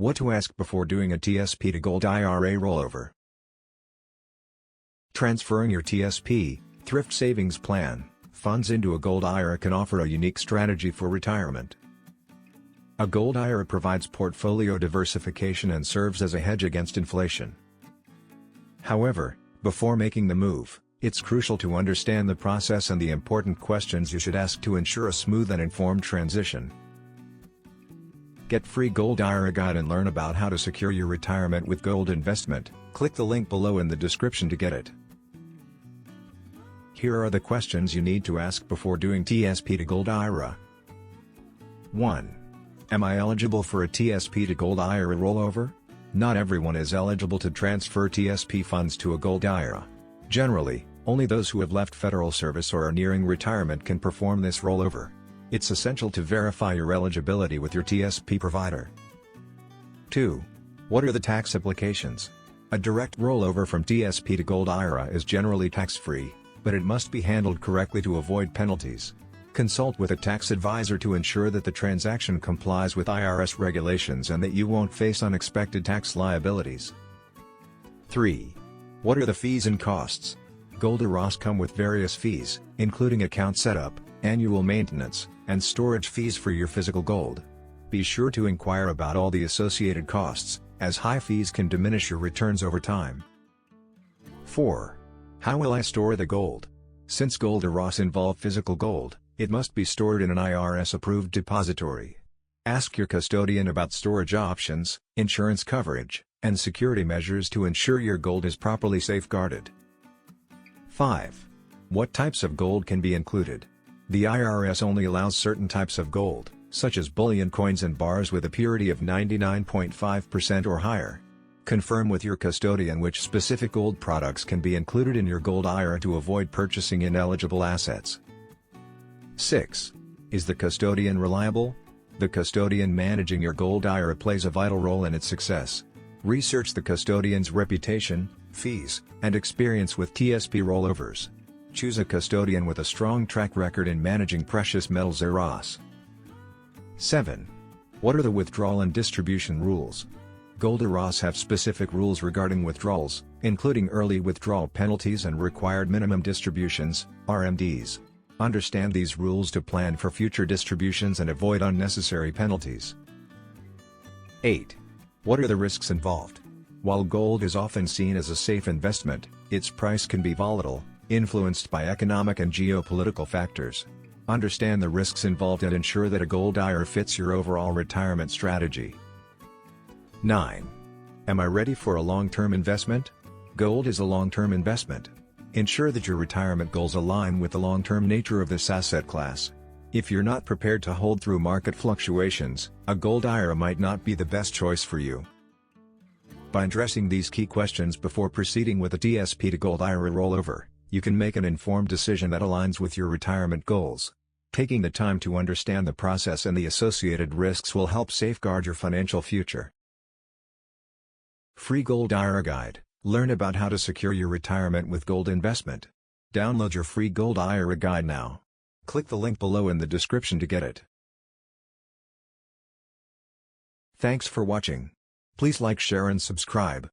What to ask before doing a TSP to Gold IRA rollover. Transferring your TSP, Thrift Savings Plan, funds into a Gold IRA can offer a unique strategy for retirement. A Gold IRA provides portfolio diversification and serves as a hedge against inflation. However, before making the move, it's crucial to understand the process and the important questions you should ask to ensure a smooth and informed transition. Get free Gold IRA guide and learn about how to secure your retirement with gold investment. Click the link below in the description to get it. Here are the questions you need to ask before doing TSP to Gold IRA. 1. Am I eligible for a TSP to Gold IRA rollover? Not everyone is eligible to transfer TSP funds to a Gold IRA. Generally, only those who have left federal service or are nearing retirement can perform this rollover. It's essential to verify your eligibility with your TSP provider. 2. What are the tax implications? A direct rollover from TSP to Gold IRA is generally tax-free, but it must be handled correctly to avoid penalties. Consult with a tax advisor to ensure that the transaction complies with IRS regulations and that you won't face unexpected tax liabilities. 3. What are the fees and costs? Gold IRAs come with various fees, including account setup, annual maintenance, and storage fees for your physical gold. Be sure to inquire about all the associated costs, as high fees can diminish your returns over time. 4. How will I store the gold? Since Gold IRAs involve physical gold, it must be stored in an IRS-approved depository. Ask your custodian about storage options, insurance coverage, and security measures to ensure your gold is properly safeguarded. 5. What types of gold can be included? The IRS only allows certain types of gold, such as bullion coins and bars with a purity of 99.5% or higher. Confirm with your custodian which specific gold products can be included in your Gold IRA to avoid purchasing ineligible assets. 6. Is the custodian reliable? The custodian managing your Gold IRA plays a vital role in its success. Research the custodian's reputation, fees, and experience with TSP rollovers. Choose a custodian with a strong track record in managing precious metals IRAs. 7. What are the withdrawal and distribution rules? Gold IRAs have specific rules regarding withdrawals, including early withdrawal penalties and required minimum distributions, RMDs. Understand these rules to plan for future distributions and avoid unnecessary penalties. 8. What are the risks involved? While gold is often seen as a safe investment, its price can be volatile, influenced by economic and geopolitical factors. Understand the risks involved and ensure that a Gold IRA fits your overall retirement strategy. 9. Am I ready for a long-term investment? Gold is a long-term investment. Ensure that your retirement goals align with the long-term nature of this asset class. If you're not prepared to hold through market fluctuations, a Gold IRA might not be the best choice for you. By addressing these key questions before proceeding with a TSP to Gold IRA rollover, you can make an informed decision that aligns with your retirement goals. Taking the time to understand the process and the associated risks will help safeguard your financial future. Free Gold IRA Guide. Learn about how to secure your retirement with gold investment. Download your free Gold IRA Guide now. Click the link below in the description to get it. Thanks for watching. Please like, share and subscribe.